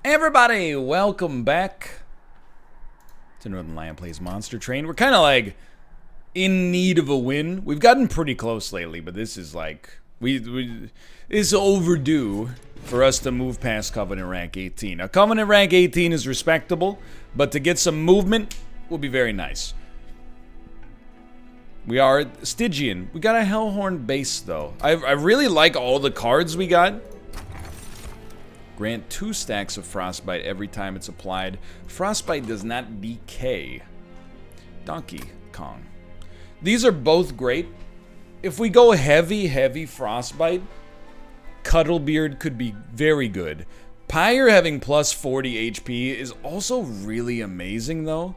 Everybody, welcome back to Northern Lion Plays Monster Train. We're kind of like in need of a win. We've gotten pretty close lately, but this is like it's overdue for us to move past Covenant rank 18. Now, Covenant rank 18 is respectable, but to get some movement will be very nice. We are Stygian. We got a Hellhorn base though. I really like all the cards we got. Grant 2 stacks of Frostbite every time it's applied. Frostbite does not decay. Donkey Kong. These are both great. If we go heavy Frostbite, Cuddlebeard could be very good. Pyre having plus 40 HP is also really amazing though.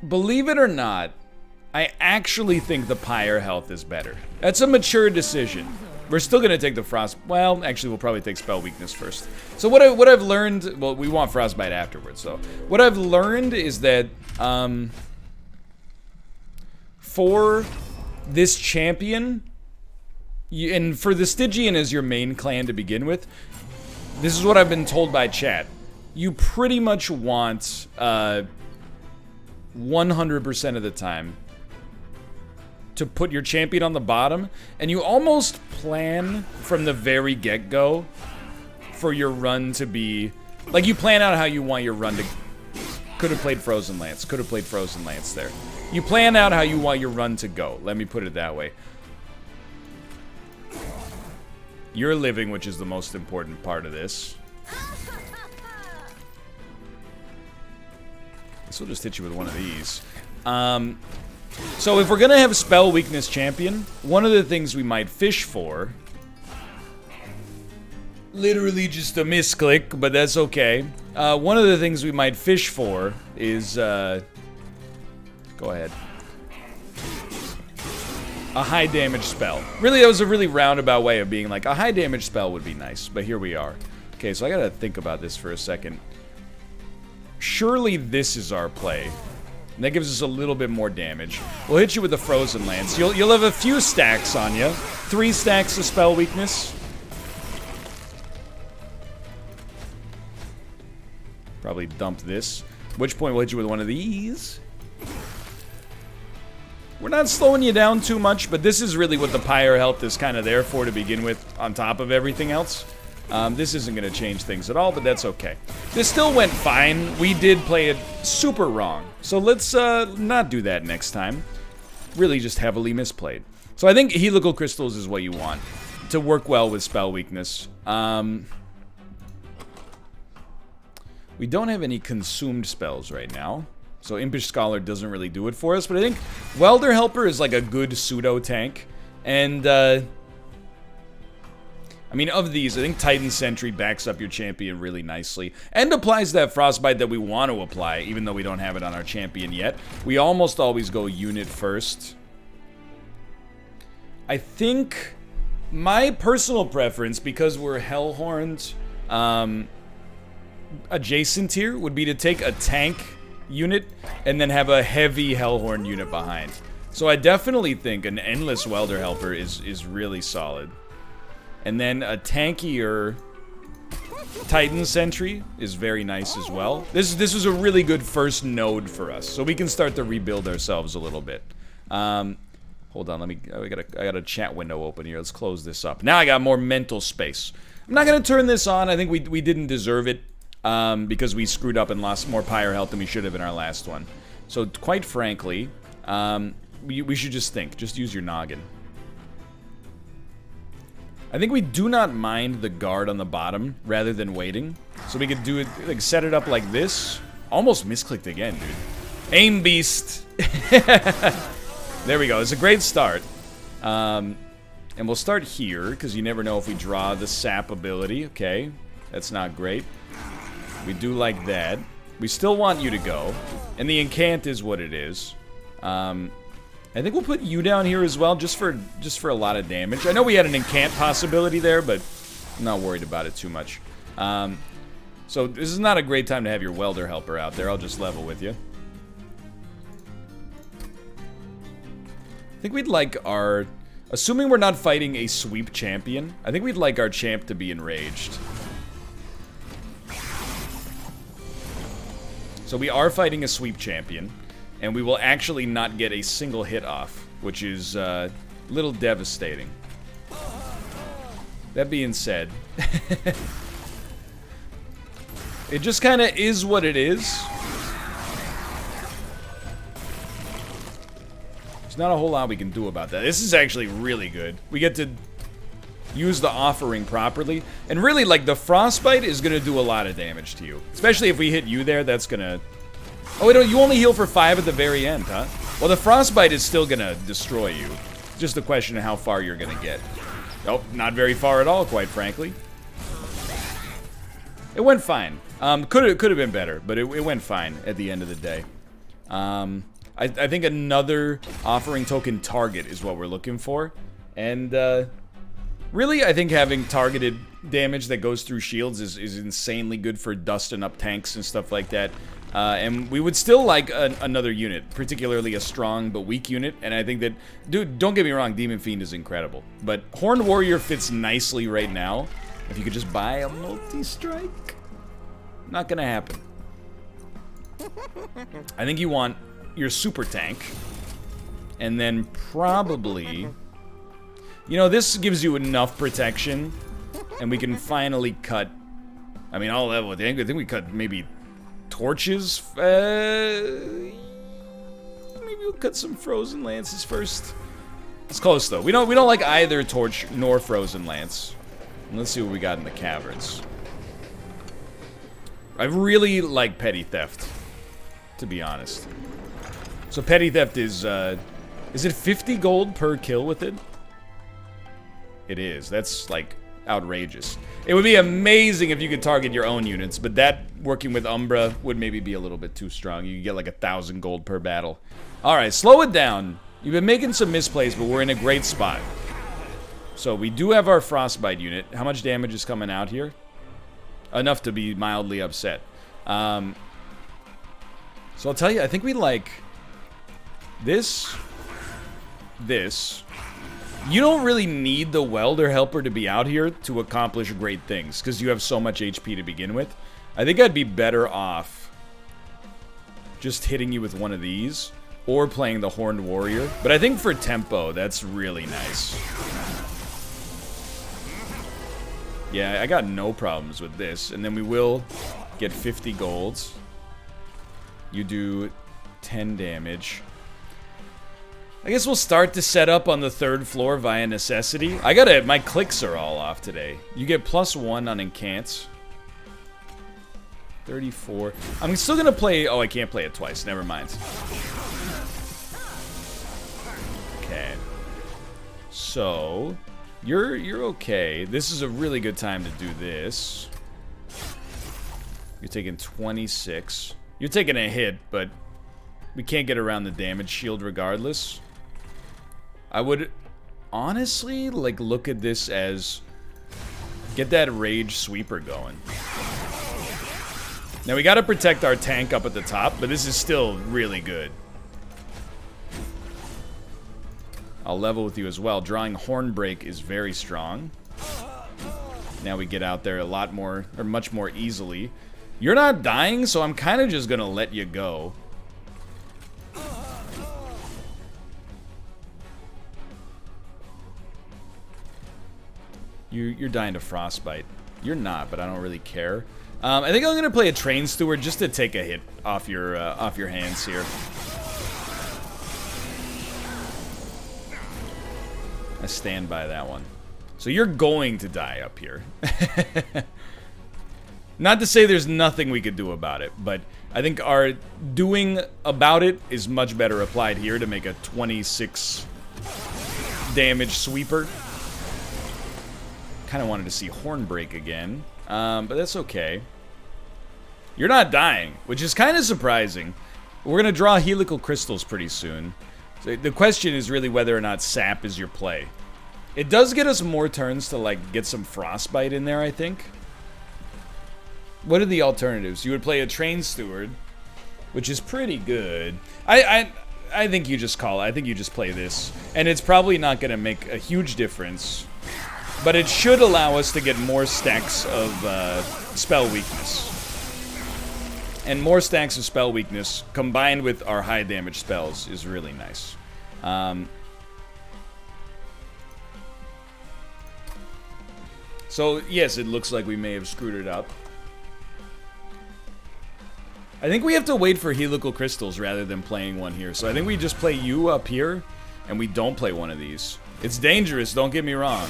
Believe it or not, I actually think the Pyre health is better. That's a mature decision. We're still gonna take the Frost. Well, actually, we'll probably take Spell Weakness first. So what I've learned. Well, we want Frostbite afterwards. So what I've learned is that for this champion, and for the Stygian as your main clan to begin with, this is what I've been told by chat. You pretty much want 100% of the time to put your champion on the bottom, and you almost plan from the very get-go for your run to be, like, you plan out how you want your run to, could have played Frozen Lance there. You plan out how you want your run to go, let me put it that way. You're living, which is the most important part of this. This will just hit you with one of these. So if we're gonna have Spell Weakness Champion, one of the things we might fish for, literally just a misclick, but that's okay. One of the things we might fish for is, go ahead. A high damage spell. Really, that was a really roundabout way of being like, a high damage spell would be nice, but here we are. Okay, so I gotta think about this for a second. Surely this is our play. And that gives us a little bit more damage. We'll hit you with the Frozen Lance. You'll have a few stacks on you. 3 stacks of Spell Weakness. Probably dump this. At which point we'll hit you with one of these. We're not slowing you down too much, but this is really what the Pyre health is kind of there for to begin with, on top of everything else. This isn't going to change things at all, but that's okay. This still went fine. We did play it super wrong. So let's not do that next time. Really just heavily misplayed. So I think Helical Crystals is what you want to work well with Spell Weakness. We don't have any consumed spells right now. So Impish Scholar doesn't really do it for us. But I think Welder Helper is like a good pseudo tank. And I mean, of these, I think Titan Sentry backs up your champion really nicely. And applies that Frostbite that we want to apply, even though we don't have it on our champion yet. We almost always go unit first. I think my personal preference, because we're Hellhorned adjacent here, would be to take a tank unit and then have a heavy Hellhorn unit behind. So I definitely think an Endless Welder Helper is really solid. And then a tankier Titan Sentry is very nice as well. This was a really good first node for us, so we can start to rebuild ourselves a little bit. Hold on, I got a chat window open here. Let's close this up. Now I got more mental space. I'm not gonna turn this on. I think we didn't deserve it because we screwed up and lost more Pyre health than we should have in our last one. So quite frankly, we should just think. Just use your noggin. I think we do not mind the guard on the bottom rather than waiting. So we could do it, like, set it up like this. Almost misclicked again, dude. Aim Beast. There we go. It's a great start. And we'll start here, because you never know if we draw the sap ability. Okay. That's not great. We do like that. We still want you to go. And the incant is what it is. I think we'll put you down here as well, just for a lot of damage. I know we had an incant possibility there, but I'm not worried about it too much. So this is not a great time to have your Welder Helper out there. I'll just level with you. I think we'd like our Assuming we're not fighting a sweep champion, I think we'd like our champ to be enraged. So we are fighting a sweep champion, and we will actually not get a single hit off, which is a little devastating. That being said, it just kind of is what it is. There's not a whole lot we can do about that. This is actually really good. We get to use the offering properly. And really, like, the frostbite is going to do a lot of damage to you. Especially if we hit you there, that's going to... Oh, wait, you only heal for 5 at the very end, huh? Well, the frostbite is still going to destroy you. It's just a question of how far you're going to get. Nope, not very far at all, quite frankly. It went fine. Could have been better, but it went fine at the end of the day. I think another offering token target is what we're looking for. And, really, I think having targeted damage that goes through shields is insanely good for dusting up tanks and stuff like that. And we would still like another unit, particularly a strong but weak unit. And I think that, dude, don't get me wrong, Demon Fiend is incredible. But Horned Warrior fits nicely right now. If you could just buy a multi-strike, not gonna happen. I think you want your super tank, and then probably... You know, this gives you enough protection, and we can finally cut... I mean, all level with the angle. I think we cut maybe torches. Maybe we'll cut some frozen lances first. It's close though. We don't like either torch nor frozen lance. Let's see what we got in the caverns. I really like petty theft, to be honest. So petty theft is it 50 gold per kill with it? It is. That's, like, outrageous. It would be amazing if you could target your own units, but that, working with Umbra, would maybe be a little bit too strong. You could get, like, 1,000 gold per battle. Alright, slow it down. You've been making some misplays, but we're in a great spot. So, we do have our Frostbite unit. How much damage is coming out here? Enough to be mildly upset. So, I'll tell you, I think we like... This... You don't really need the welder helper to be out here to accomplish great things, because you have so much HP to begin with. I think I'd be better off just hitting you with one of these, or playing the Horned Warrior. But I think for tempo, that's really nice. Yeah, I got no problems with this. And then we will get 50 golds. You do 10 damage. I guess we'll start to set up on the 3rd floor via necessity. My clicks are all off today. You get +1 on incants. 34. I'm still gonna play, oh, I can't play it twice, never mind. Okay. So, you're okay. This is a really good time to do this. You're taking 26. You're taking a hit, but we can't get around the damage shield regardless. I would honestly, like, look at this as get that rage sweeper going. Now we gotta protect our tank up at the top, but this is still really good. I'll level with you as well. Drawing Hornbreak is very strong. Now we get out there a lot more, or much more easily. You're not dying, so I'm kind of just gonna let you go. You're dying to frostbite. You're not, but I don't really care. I think I'm gonna play a train steward just to take a hit off your hands here. I stand by that one. So you're going to die up here. Not to say there's nothing we could do about it, but I think our doing about it is much better applied here to make a 26 damage sweeper. Kind of wanted to see Hornbreak again, but that's okay. You're not dying, which is kind of surprising. We're going to draw helical crystals pretty soon. So the question is really whether or not sap is your play. It does get us more turns to, like, get some frostbite in there, I think. What are the alternatives? You would play a train steward, which is pretty good. I think you just call it. I think you just play this. And it's probably not going to make a huge difference. But it should allow us to get more stacks of spell weakness. And more stacks of spell weakness combined with our high damage spells is really nice. So, yes, it looks like we may have screwed it up. I think we have to wait for helical crystals rather than playing one here. So I think we just play you up here, and we don't play one of these. It's dangerous, don't get me wrong.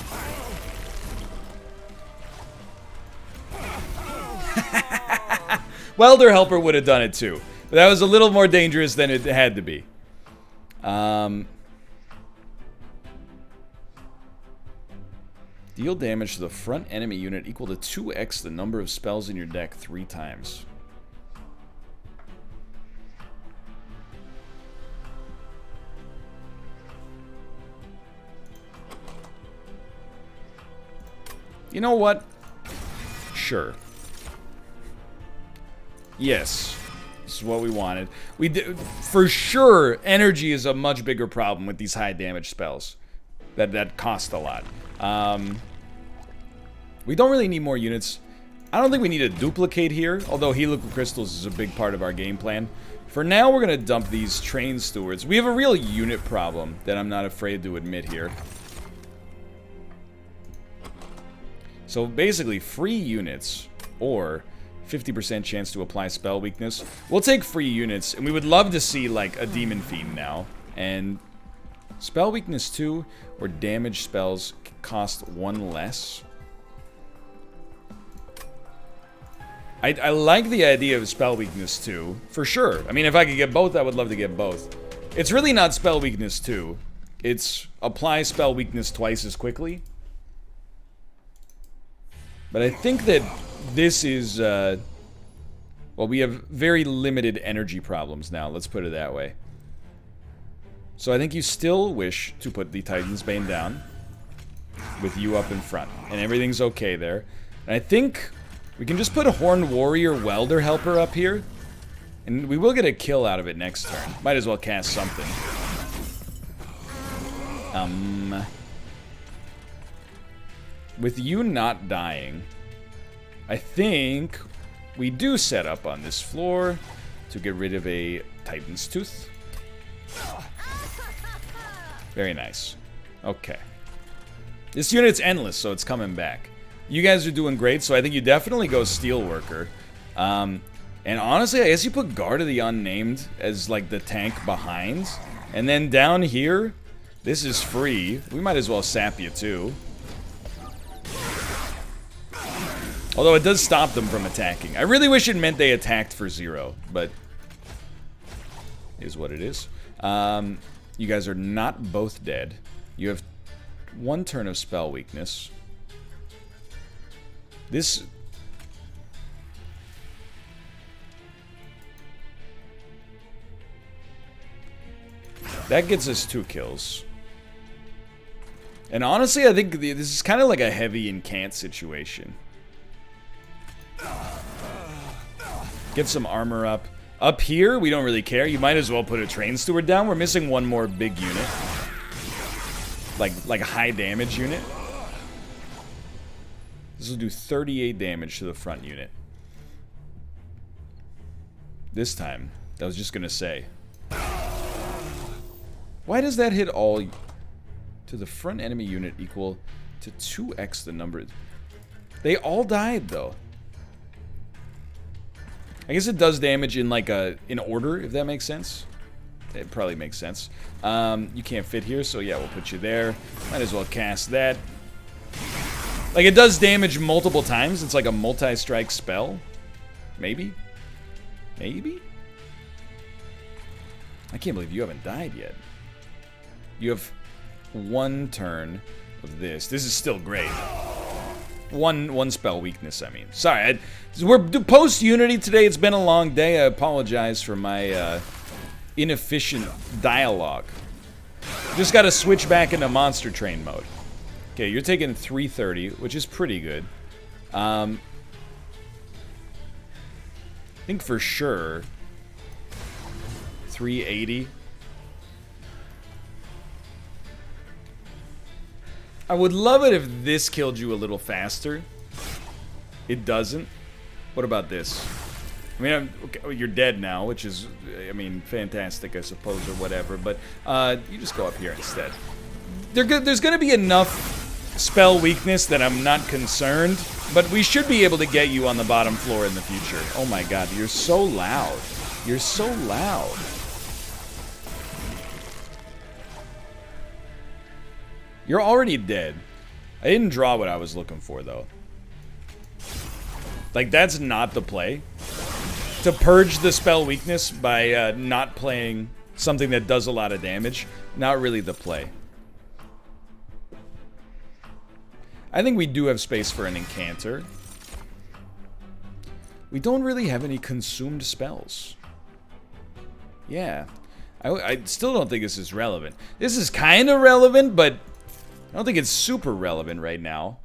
Welder Helper would have done it too. But that was a little more dangerous than it had to be. Deal damage to the front enemy unit equal to 2x the number of spells in your deck 3 times. You know what? Sure. Yes. This is what we wanted. We did, for sure, energy is a much bigger problem with these high damage spells. That cost a lot. We don't really need more units. I don't think we need a duplicate here, although helical crystals is a big part of our game plan. For now, we're going to dump these train stewards. We have a real unit problem that I'm not afraid to admit here. So basically, free units, or 50% chance to apply spell weakness. We'll take free units, and we would love to see, like, a Demon Fiend now. And spell weakness 2, or damage spells cost 1 less. I like the idea of spell weakness 2, for sure. I mean, if I could get both, I would love to get both. It's really not spell weakness 2. It's apply spell weakness twice as quickly. But I think that this is, well, we have very limited energy problems now, let's put it that way. So I think you still wish to put the Titan's Bane down, with you up in front, and everything's okay there. And I think we can just put a Horned Warrior Welder Helper up here, and we will get a kill out of it next turn. Might as well cast something. With you not dying, I think we do set up on this floor to get rid of a Titan's Tooth. Very nice. Okay. This unit's endless, so it's coming back. You guys are doing great, so I think you definitely go Steelworker. And honestly, I guess you put Guard of the Unnamed as, like, the tank behind. And then down here, this is free. We might as well sap you, too. Although it does stop them from attacking. I really wish it meant they attacked for 0, but is what it is. You guys are not both dead. You have 1 turn of spell weakness. This... that gets us 2 kills. And honestly, I think this is kind of like a heavy incant situation. Get some armor up. Up here, we don't really care. You might as well put a train steward down. We're missing 1 more big unit. Like a high damage unit. This will do 38 damage to the front unit. This time, I was just gonna say. Why does that hit all to the front enemy unit equal to 2x the number? They all died, though. I guess it does damage in, like, in order, if that makes sense. It probably makes sense. You can't fit here, so yeah, we'll put you there. Might as well cast that. Like, it does damage multiple times. It's like a multi-strike spell. Maybe? Maybe? I can't believe you haven't died yet. You have 1 turn of this. This is still great. One spell weakness, I mean. Sorry, we're post-Unity today. It's been a long day. I apologize for my inefficient dialogue. Just got to switch back into Monster Train mode. Okay, you're taking 330, which is pretty good. I think for sure 380 I would love it if this killed you a little faster. It doesn't. What about this? I mean, okay, you're dead now, which is, I mean, fantastic, I suppose, or whatever. But you just go up here instead. There's going to be enough spell weakness that I'm not concerned, but we should be able to get you on the bottom floor in the future. Oh my god, you're so loud. You're so loud. You're already dead. I didn't draw what I was looking for, though. Like, that's not the play. To purge the spell weakness by not playing something that does a lot of damage, not really the play. I think we do have space for an incanter. We don't really have any consumed spells. Yeah. I still don't think this is relevant. This is kind of relevant, but I don't think it's super relevant right now.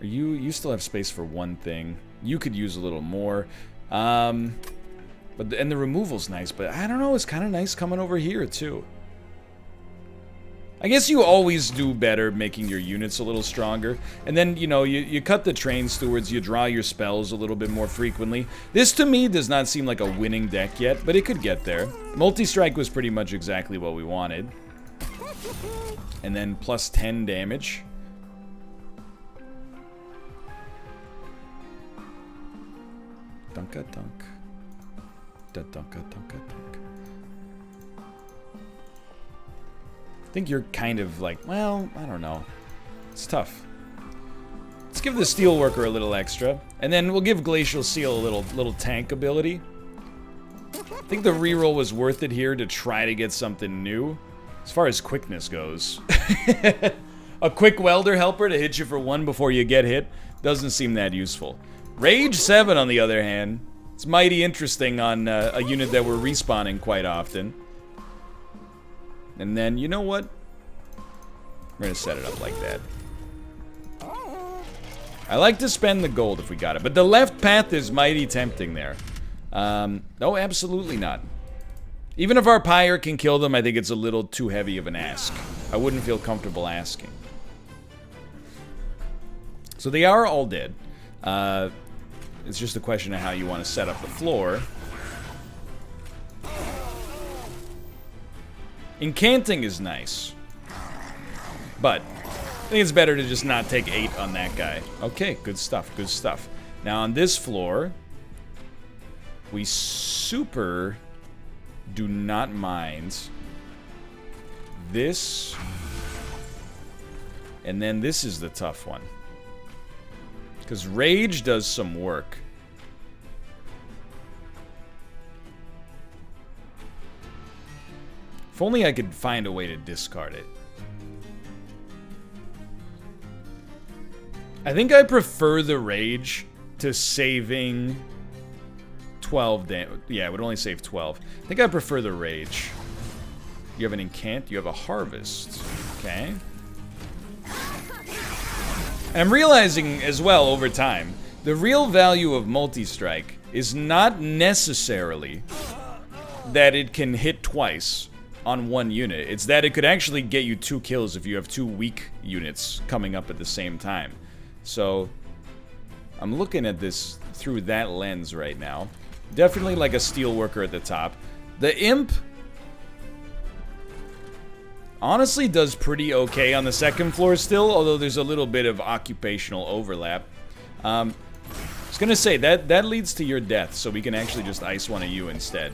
You still have space for one thing. You could use a little more. But the removal's nice, but I don't know, it's kind of nice coming over here, too. I guess you always do better making your units a little stronger. And then, you know, you cut the train stewards, you draw your spells a little bit more frequently. This, to me, does not seem like a winning deck yet, but it could get there. Multi-strike was pretty much exactly what we wanted. And then plus 10 damage. Dunka-dunk. Dunka-dunka-dunk. I think you're kind of like, well, I don't know. It's tough. Let's give the Steelworker a little extra, and then we'll give Glacial Seal a little tank ability. I think the reroll was worth it here to try to get something new. As far as quickness goes. A quick welder helper to hit you for 1 before you get hit doesn't seem that useful. Rage 7, on the other hand, it's mighty interesting on a unit that we're respawning quite often. And then, you know what? We're gonna set it up like that. I like to spend the gold if we got it, but the left path is mighty tempting there. No, absolutely not. Even if our Pyre can kill them, I think it's a little too heavy of an ask. I wouldn't feel comfortable asking. So they are all dead. It's just a question of how you want to set up the floor. Incanting is nice. But I think it's better to just not take 8 on that guy. Okay, good stuff, good stuff. Now on this floor, we super do not mind this. And then this is the tough one. Because Rage does some work. If only I could find a way to discard it. I think I prefer the Rage to saving 12 damage. Yeah, it would only save 12. I think I prefer the Rage. You have an Incant, you have a Harvest. Okay. I'm realizing as well over time, the real value of multi-strike is not necessarily that it can hit twice on one unit. It's that it could actually get you 2 kills if you have 2 weak units coming up at the same time. So, I'm looking at this through that lens right now. Definitely like a Steelworker at the top. The Imp honestly does pretty okay on the second floor still, although there's a little bit of occupational overlap. I was gonna say, that leads to your death, so we can actually just ice one of you instead.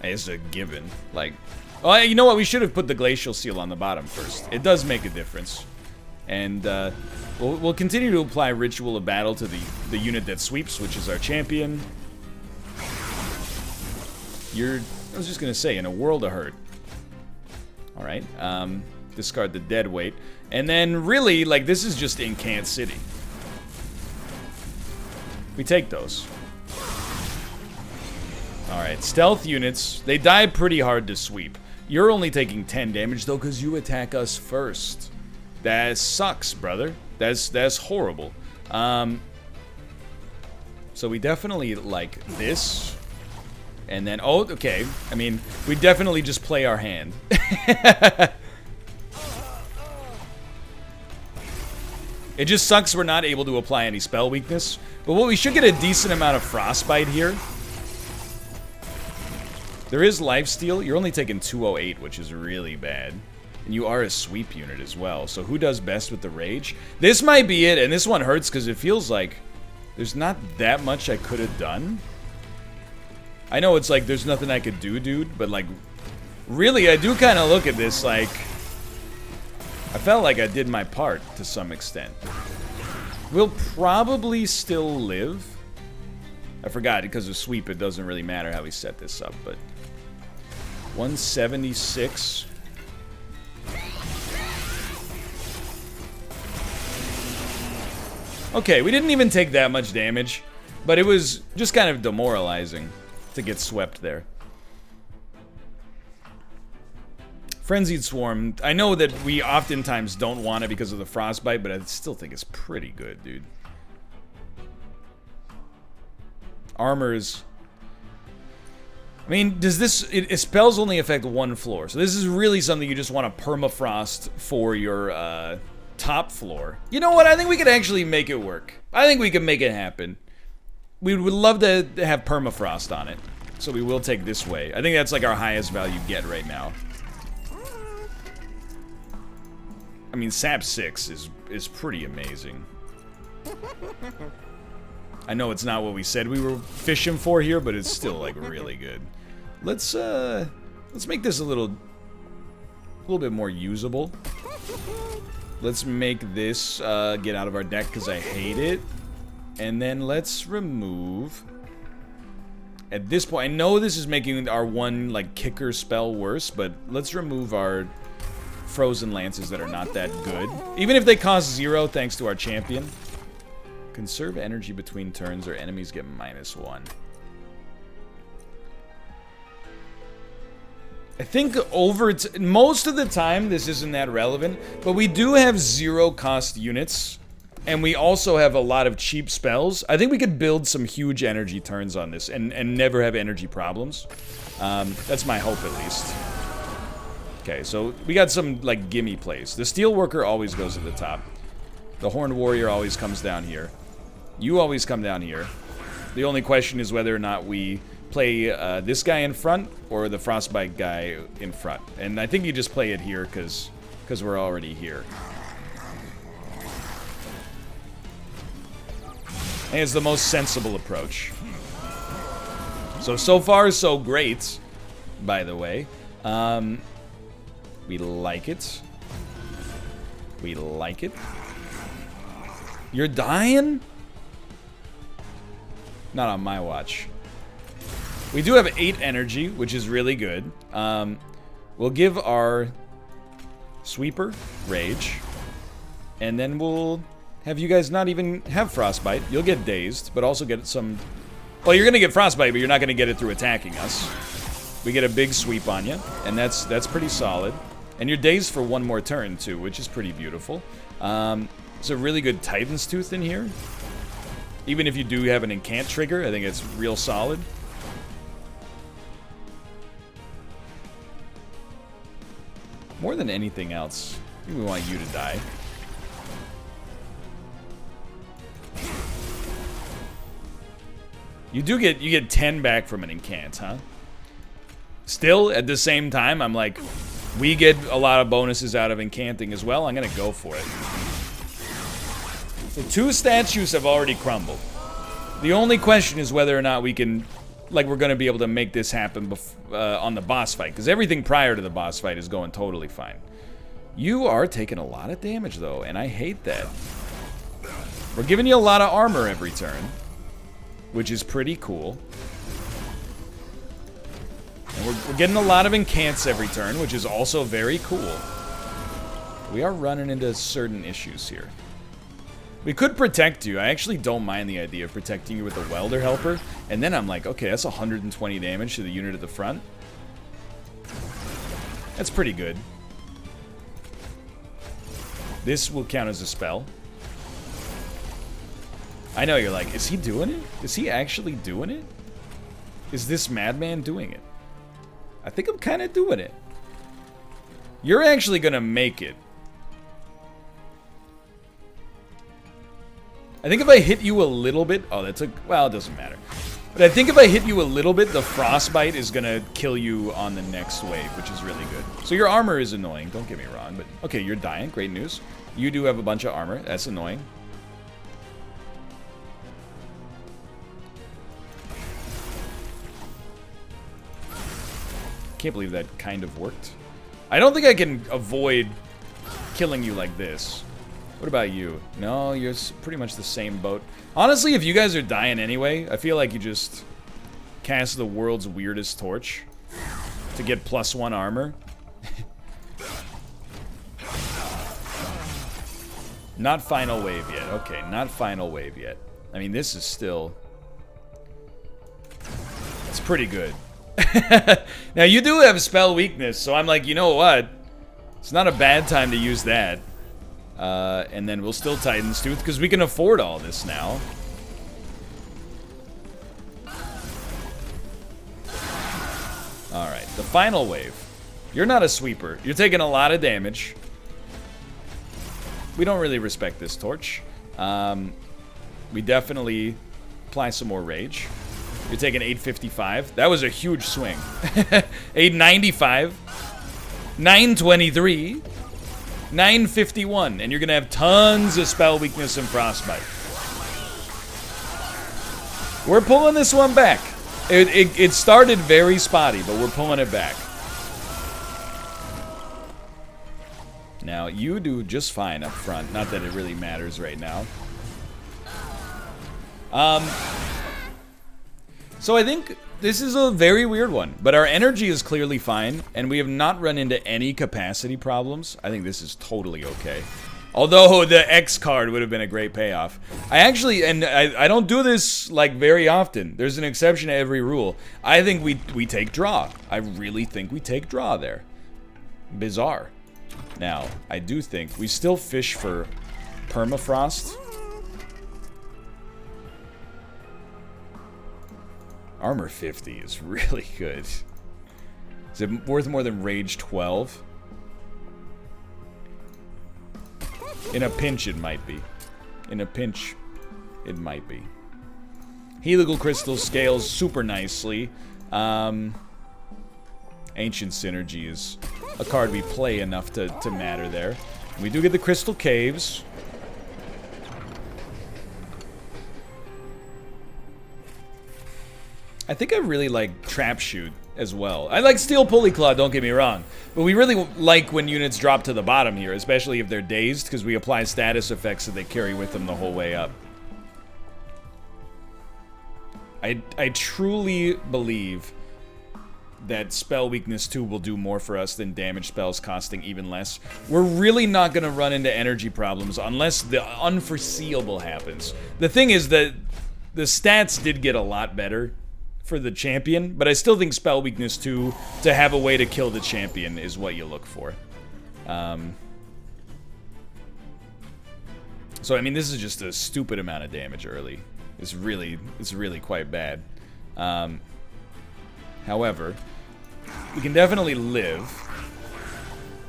It's a given. Like, oh, you know what? We should have put the Glacial Seal on the bottom first. It does make a difference. And we'll continue to apply Ritual of Battle to the unit that sweeps, which is our champion. I was just gonna say, in a world of hurt. Alright, discard the dead weight. And then, really, like, this is just Incant City. We take those. Alright, stealth units, they die pretty hard to sweep. You're only taking 10 damage, though, because you attack us first. That sucks, brother. That's horrible. So we definitely like this. And then, oh, okay. I mean, we definitely just play our hand. It just sucks we're not able to apply any spell weakness. But what we should get a decent amount of frostbite here. There is lifesteal. You're only taking 208, which is really bad. And you are a sweep unit as well. So who does best with the rage? This might be it, and this one hurts because it feels like there's not that much I could have done. I know it's like there's nothing I could do, dude, but like, really, I do kind of look at this like, I felt like I did my part to some extent. We'll probably still live. I forgot, because of sweep, it doesn't really matter how we set this up, but 176. Okay, we didn't even take that much damage, but it was just kind of demoralizing to get swept there. Frenzied Swarm. I know that we oftentimes don't want it because of the frostbite, but I still think it's pretty good, dude. Armors. I mean, does this... spells only affect one floor, so this is really something you just want to permafrost for your top floor. You know what? I think we could actually make it work. I think we can make it happen. We would love to have permafrost on it, so we will take this way. I think that's like our highest value get right now. I mean, Sap 6 is pretty amazing. I know it's not what we said we were fishing for here, but it's still like really good. Let's make this a little bit more usable. Let's make this get out of our deck because I hate it. And then let's remove... At this point, I know this is making our one like kicker spell worse, but let's remove our frozen lances that are not that good. Even if they cost 0 thanks to our champion. Conserve energy between turns or enemies get -1. I think most of the time this isn't that relevant, but we do have 0 cost units, and we also have a lot of cheap spells. I think we could build some huge energy turns on this and never have energy problems. That's my hope, at least. Okay, so we got some, like, gimme plays. The Steelworker always goes at the top. The Horned Warrior always comes down here. You always come down here. The only question is whether or not we play this guy in front or the Frostbite guy in front. And I think you just play it here because we're already here. And it's the most sensible approach. So far, so great, by the way. We like it. We like it. You're dying? Not on my watch. We do have 8 energy, which is really good. We'll give our Sweeper Rage. And then we'll have you guys not even have Frostbite. You'll get dazed, but also get some... Well, you're going to get Frostbite, but you're not going to get it through attacking us. We get a big sweep on you, and that's pretty solid. And you're dazed for 1 more turn, too, which is pretty beautiful. It's a really good Titan's Tooth in here. Even if you do have an Incant trigger, I think it's real solid. More than anything else, I think we want you to die. You get 10 back from an Incant, huh? Still, at the same time, I'm like, we get a lot of bonuses out of Incanting as well. I'm gonna go for it. The 2 statues have already crumbled. The only question is whether or not we can, like, we're gonna be able to make this happen on the boss fight, because everything prior to the boss fight is going totally fine. You are taking a lot of damage, though, and I hate that. We're giving you a lot of armor every turn, which is pretty cool. And we're getting a lot of Incants every turn, which is also very cool. We are running into certain issues here. We could protect you. I actually don't mind the idea of protecting you with a Welder Helper. And then I'm like, okay, that's 120 damage to the unit at the front. That's pretty good. This will count as a spell. I know you're like, is he doing it? Is he actually doing it? Is this madman doing it? I think I'm kind of doing it. You're actually gonna make it. I think if I hit you a little bit... Oh, that's a... Well, it doesn't matter. But I think if I hit you a little bit, the frostbite is gonna kill you on the next wave, which is really good. So your armor is annoying, don't get me wrong, but... Okay, you're dying, great news. You do have a bunch of armor, that's annoying. Can't believe that kind of worked. I don't think I can avoid killing you like this. What about you? No, you're pretty much the same boat. Honestly, if you guys are dying anyway, I feel like you just cast the world's weirdest torch to get +1 armor. Not final wave yet. Okay, not final wave yet. I mean, this is still... It's pretty good. Now, you do have spell weakness, so I'm like, you know what? It's not a bad time to use that. And then we'll still Titan's Tooth, because we can afford all this now. Alright, the final wave. You're not a sweeper. You're taking a lot of damage. We don't really respect this torch. We definitely apply some more rage. You're taking 855. That was a huge swing. 895. 923. 951. And you're going to have tons of spell weakness and frostbite. We're pulling this one back. It started very spotty, but we're pulling it back. Now, you do just fine up front. Not that it really matters right now. So I think this is a very weird one, but our energy is clearly fine, and we have not run into any capacity problems. I think this is totally okay. Although the X card would have been a great payoff. I actually, and I don't do this like very often. There's an exception to every rule. I think we take draw. I really think we take draw there. Bizarre. Now, I do think we still fish for permafrost. Armor 50 is really good. Is it worth more than Rage 12? In a pinch, it might be. In a pinch, it might be. Helical Crystal scales super nicely. Ancient Synergy is a card we play enough to matter there. We do get the Crystal Caves. I think I really like Trap Shoot as well. I like Steel Pulley Claw, don't get me wrong. But we really like when units drop to the bottom here, especially if they're dazed, because we apply status effects that they carry with them the whole way up. I truly believe that Spell Weakness 2 will do more for us than damage spells costing even less. We're really not going to run into energy problems unless the unforeseeable happens. The thing is that the stats did get a lot better for the champion, but I still think Spell Weakness 2, to have a way to kill the champion, is what you look for. So, I mean, this is just a stupid amount of damage early. It's really quite bad. However, we can definitely live.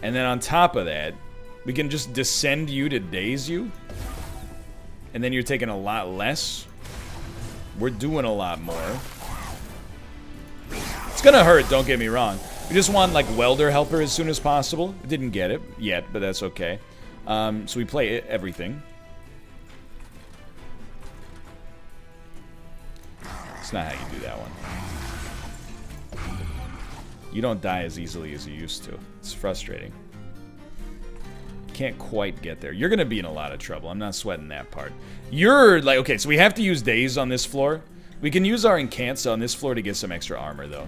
And then on top of that, we can just descend you to daze you. And then you're taking a lot less. We're doing a lot more. It's gonna hurt, don't get me wrong. We just want, like, Welder Helper as soon as possible. Didn't get it yet, but that's okay. So we play everything. It's not how you do that one. You don't die as easily as you used to. It's frustrating. Can't quite get there. You're gonna be in a lot of trouble. I'm not sweating that part. You're like, okay, so we have to use Daze on this floor. We can use our Incanta on this floor to get some extra armor, though.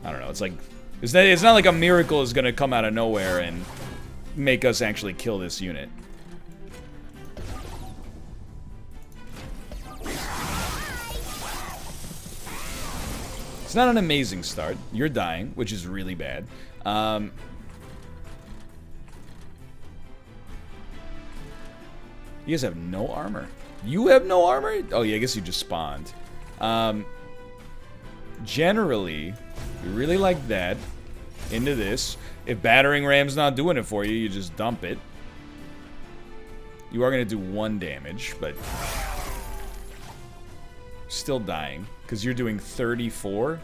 I don't know, it's like... It's not like a miracle is gonna come out of nowhere and make us actually kill this unit. It's not an amazing start. You're dying, which is really bad. You guys have no armor. You have no armor? Oh, yeah, I guess you just spawned. Generally, you really like that. Into this. If battering ram's not doing it for you, you just dump it. You are going to do 1 damage, but still dying because you're doing 34.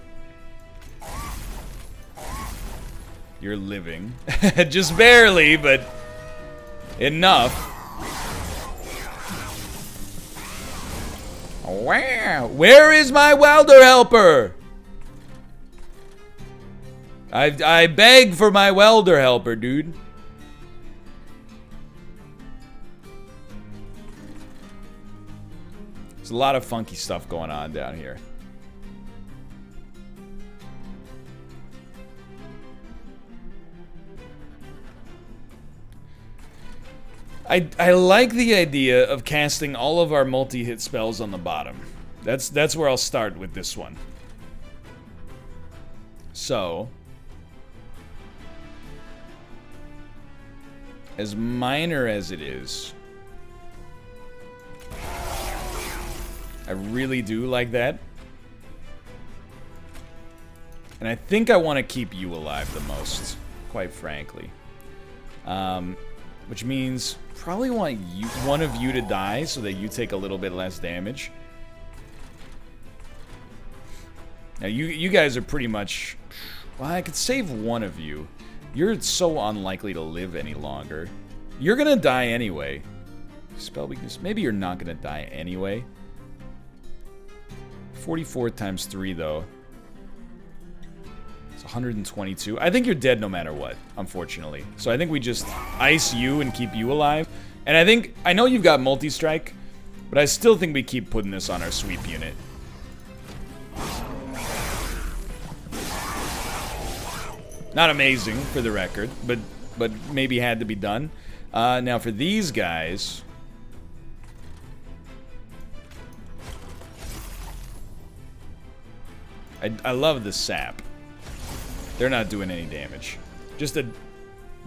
You're living. Just barely, but enough. Wow. Where is my welder helper? I beg for my welder helper, dude. There's a lot of funky stuff going on down here. I like the idea of casting all of our multi-hit spells on the bottom. That's where I'll start with this one. So, as minor as it is, I really do like that. And I think I want to keep you alive the most, quite frankly. Which means probably want you, one of you to die so that you take a little bit less damage. Now you guys are pretty much... Well, I could save one of you. You're so unlikely to live any longer. You're gonna die anyway. Spell weakness. Maybe you're not gonna die anyway. 44 times 3 though. It's 122. I think you're dead no matter what, unfortunately. So I think we just ice you and keep you alive. And I know you've got multi-strike, but I still think we keep putting this on our sweep unit. Not amazing, for the record, but maybe had to be done. Now for these guys... I love the sap. They're not doing any damage. Just a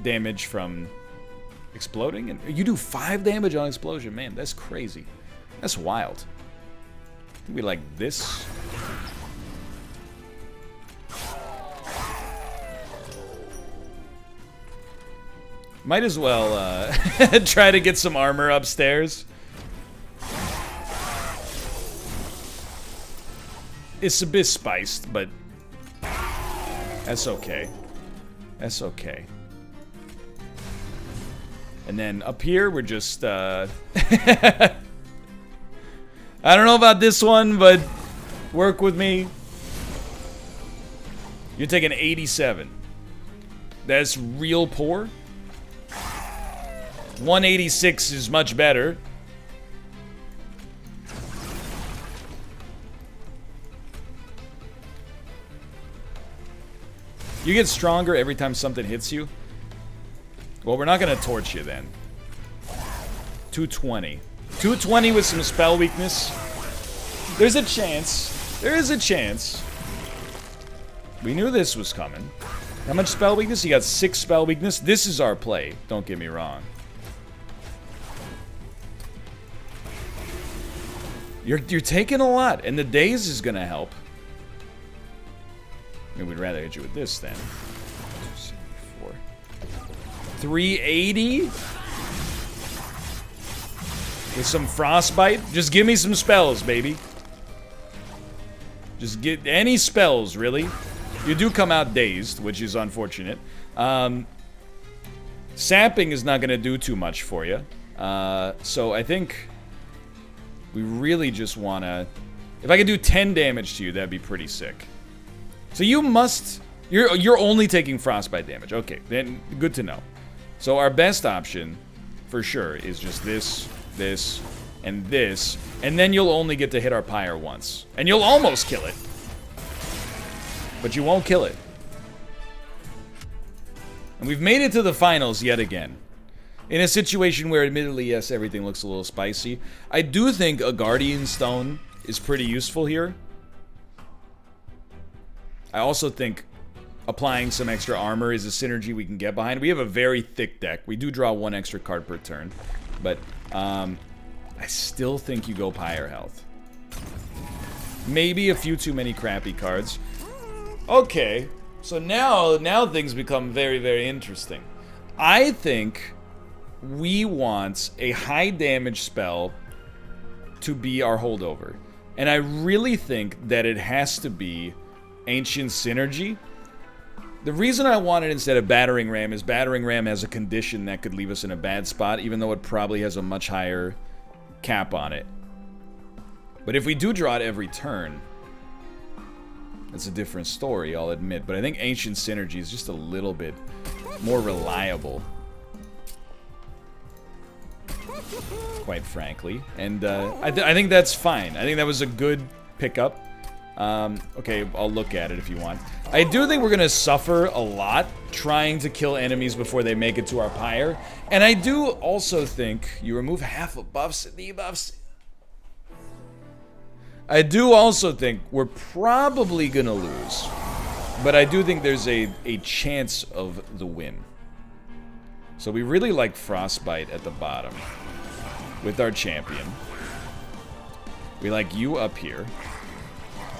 damage from exploding. And you do 5 damage on explosion. Man, that's crazy. That's wild. I think we like this. Might as well try to get some armor upstairs. It's a bit spiced, but that's okay. That's okay. And then up here, we're just, I don't know about this one, but work with me. You're taking 87. That's real poor. 186 is much better. You get stronger every time something hits you. Well, we're not gonna torch you then. 220. 220 with some spell weakness. There's a chance. There is a chance. We knew this was coming. How much spell weakness? You got 6 spell weakness. This is our play. Don't get me wrong. You're taking a lot, and the daze is gonna help. Maybe we'd rather hit you with this then. 274. 380? With some frostbite? Just give me some spells, baby. Just get any spells, really. You do come out dazed, which is unfortunate. Sapping is not going to do too much for you. So I think we really just want to... If I could do 10 damage to you, that'd be pretty sick. So you must... You're only taking frostbite damage. Okay, then good to know. So our best option, for sure, is just this, this, and this. And then you'll only get to hit our pyre once. And you'll almost kill it. But you won't kill it. And we've made it to the finals yet again. In a situation where, admittedly, yes, everything looks a little spicy. I do think a Guardian Stone is pretty useful here. I also think applying some extra armor is a synergy we can get behind. We have a very thick deck. We do draw 1 extra card per turn. But I still think you go Pyre Health. Maybe a few too many crappy cards. Okay, so now things become very, very interesting. I think we want a high damage spell to be our holdover. And I really think that it has to be Ancient Synergy. The reason I want it instead of Battering Ram is Battering Ram has a condition that could leave us in a bad spot, even though it probably has a much higher cap on it. But if we do draw it every turn, that's a different story, I'll admit. But I think Ancient Synergy is just a little bit more reliable, quite frankly. And I think that's fine. I think that was a good pickup. Okay, I'll look at it if you want. I do think we're gonna suffer a lot trying to kill enemies before they make it to our pyre. And I do also think you remove half of buffs and debuffs. I do also think we're probably gonna lose. But I do think there's a chance of the win. So we really like Frostbite at the bottom with our champion. We like you up here.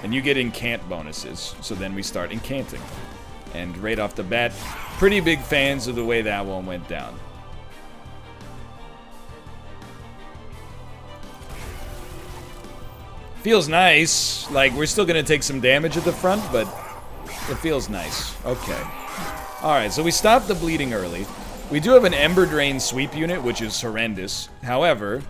And you get incant bonuses, so then we start incanting. And right off the bat, pretty big fans of the way that one went down. Feels nice. Like, we're still gonna take some damage at the front, but it feels nice. Okay. Alright, so we stopped the bleeding early. We do have an Ember Drain sweep unit, which is horrendous. However,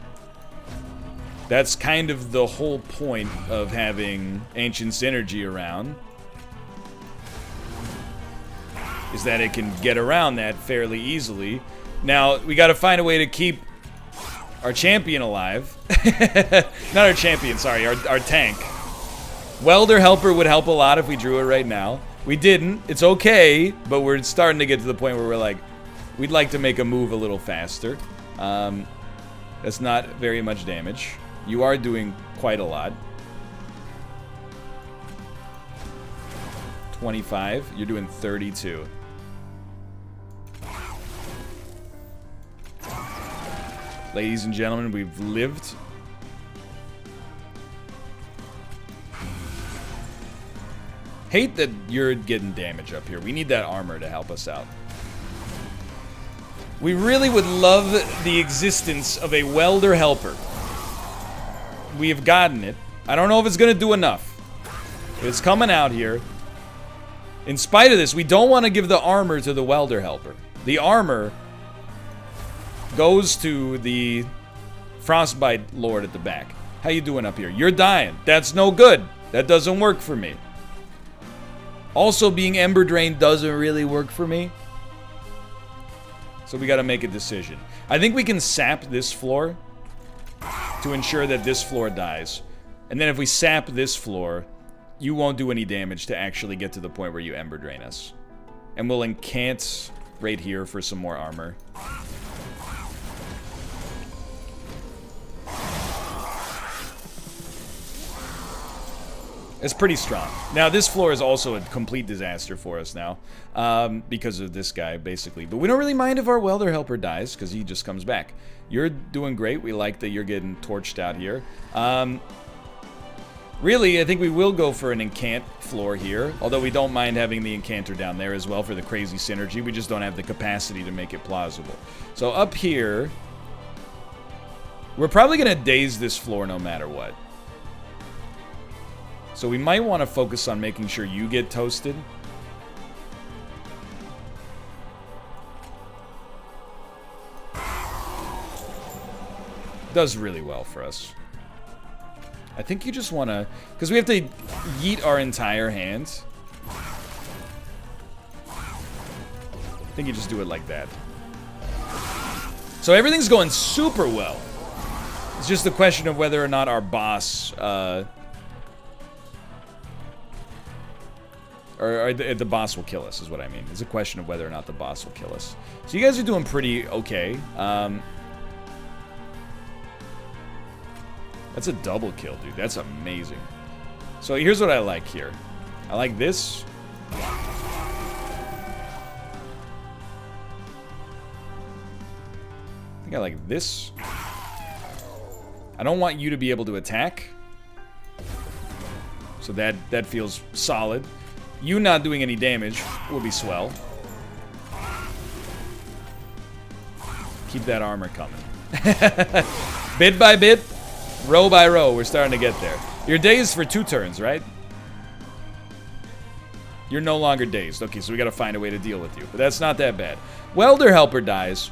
that's kind of the whole point of having Ancient Synergy around, is that it can get around that fairly easily. Now, we gotta find a way to keep our champion alive. Not our champion, sorry, our tank. Welder Helper would help a lot if we drew it right now. We didn't, it's okay, but we're starting to get to the point where we're like, we'd like to make a move a little faster. That's not very much damage. You are doing quite a lot. 25. You're doing 32. Ladies and gentlemen, we've lived. Hate that you're getting damage up here. We need that armor to help us out. We really would love the existence of a Welder Helper. We have gotten it. I don't know if it's gonna do enough. It's coming out here. In spite of this, we don't want to give the armor to the Welder Helper. The armor goes to the Frostbite Lord at the back. How you doing up here? You're dying. That's no good. That doesn't work for me. Also, being Ember Drained doesn't really work for me. So we gotta make a decision. I think we can sap this floor to ensure that this floor dies. And then if we sap this floor, you won't do any damage to actually get to the point where you Ember Drain us. And we'll incant right here for some more armor. It's pretty strong. Now, this floor is also a complete disaster for us now. Because of this guy, basically. But we don't really mind if our Welder Helper dies, because he just comes back. You're doing great. We like that you're getting torched out here. Really, I think we will go for an incant floor here. Although we don't mind having the incanter down there as well for the crazy synergy. We just don't have the capacity to make it plausible. So up here, we're probably going to daze this floor no matter what. So we might want to focus on making sure you get toasted. Does really well for us. I think you just want to... Because we have to yeet our entire hand. I think you just do it like that. So everything's going super well. It's just a question of whether or not our boss... Or the boss will kill us, is what I mean. It's a question of whether or not the boss will kill us. So you guys are doing pretty okay. That's a double kill, dude. That's amazing. So here's what I like here. I like this. I think I like this. I don't want you to be able to attack. So that feels solid. You not doing any damage will be swell. Keep that armor coming. Bit by bit, row by row, we're starting to get there. You're dazed for 2 turns, right? You're no longer dazed. Okay, so we gotta find a way to deal with you. But that's not that bad. Welder Helper dies.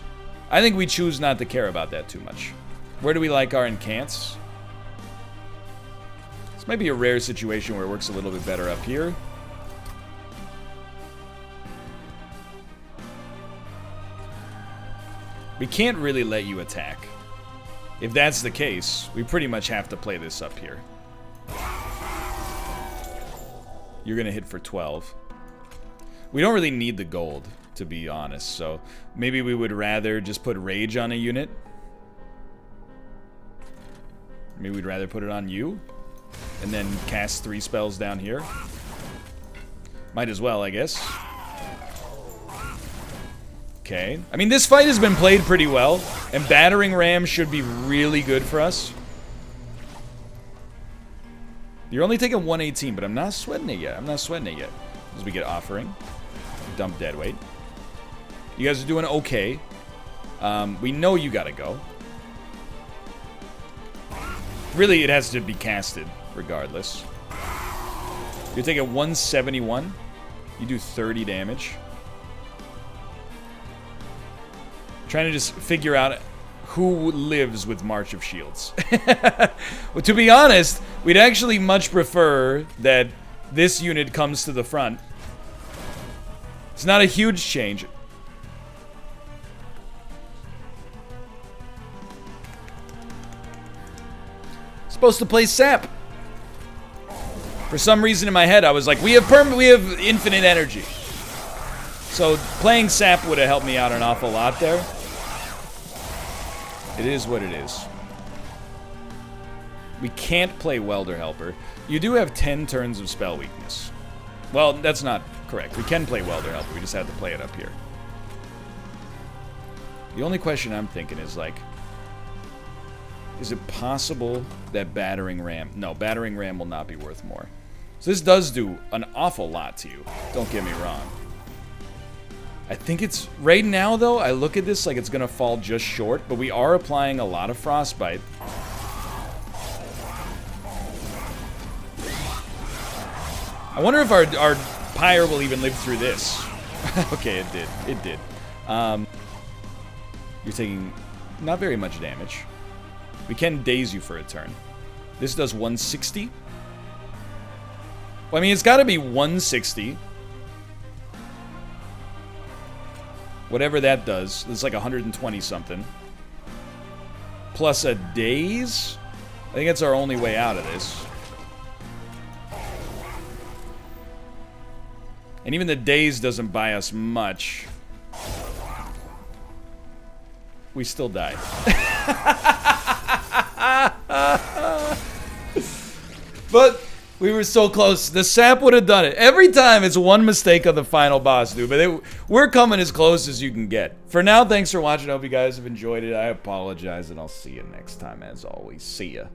I think we choose not to care about that too much. Where do we like our incants? This might be a rare situation where it works a little bit better up here. We can't really let you attack. If that's the case, we pretty much have to play this up here. You're gonna hit for 12. We don't really need the gold, to be honest, so maybe we would rather just put rage on a unit. Maybe we'd rather put it on you, and then cast 3 spells down here. Might as well, I guess. Okay. I mean, this fight has been played pretty well, and Battering Ram should be really good for us. You're only taking 118, but I'm not sweating it yet. I'm not sweating it yet. As we get offering. Dump dead weight. You guys are doing okay. We know you gotta go. Really, it has to be casted, regardless. You're taking 171. You do 30 damage. Trying to just figure out who lives with March of Shields. Well, to be honest, we'd actually much prefer that this unit comes to the front. It's not a huge change. Supposed to play Sap. For some reason in my head, I was like, we have infinite energy. So playing Sap would have helped me out an awful lot there. It is what it is. We can't play Welder Helper. You do have 10 turns of spell weakness. Well, that's not correct. We can play Welder Helper. We just have to play it up here. The only question I'm thinking is, like, is it possible that Battering Ram... No, Battering Ram will not be worth more. So this does do an awful lot to you. Don't get me wrong. I think it's... Right now, though, I look at this like it's going to fall just short, but we are applying a lot of Frostbite. I wonder if our Pyre will even live through this. Okay, it did. It did. You're taking not very much damage. We can daze you for a turn. This does 160. Well, I mean, it's got to be 160. Whatever that does. It's like 120 something. Plus a daze? I think that's our only way out of this. And even the daze doesn't buy us much. We still die. But we were so close. The sap would have done it. Every time it's one mistake on the final boss, dude. But we're coming as close as you can get. For now, thanks for watching. I hope you guys have enjoyed it. I apologize, and I'll see you next time. As always, see ya.